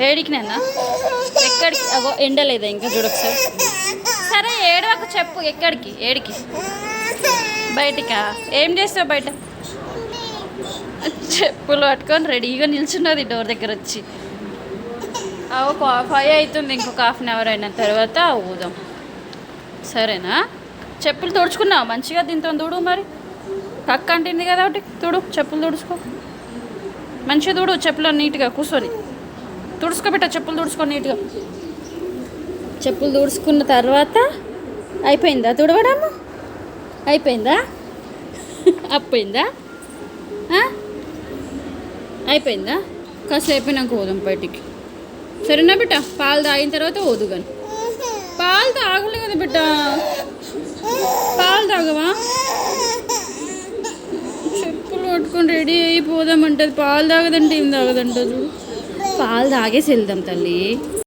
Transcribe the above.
ఏడికి నాన్న ఎక్కడికి? అగో ఎండలేదా ఇంకా చూడొకసారి. సరే ఏడవకు చెప్పు, ఎక్కడికి ఏడికి? బయటికా? ఏం చేస్తావు బయట? చెప్పులు పట్టుకొని రెడీగా నిల్చున్నది డోర్ దగ్గర వచ్చి. ఒక 5 అవుతుంది, ఇంకొక ½ గంట అయిన తర్వాత ఊదాం. సరేనా? చెప్పులు తుడుచుకున్నావు మంచిగా, దీంతో తుడు. మరి కక్క అంటుంది కదా ఒకటి, తుడు చెప్పులు తుడుచుకో మంచిగా, తుడు చెప్పులు నీట్గా కూర్చొని తుడుచుకోబెట్ట. చెప్పులు తుడుచుకో నీట్గా. చెప్పులు తుడుచుకున్న తర్వాత అయిపోయిందా తుడవడం? అయిపోయిందా? అయిపోయిందా? అయిపోయిందా? కాసేపు నాకు పోదాం బయటికి. సరేనా బిడ్డ? పాలు తాగిన తర్వాత పోదు కానీ. పాలు తాగలే కదా బిడ్డ, పాలు తాగవా? చెప్పులు పట్టుకొని రెడీ అయిపోదామంటది, పాలు తాగదంటే ఏం తాగదంట. పాలు తాగేసి వెళ్దాం తల్లి.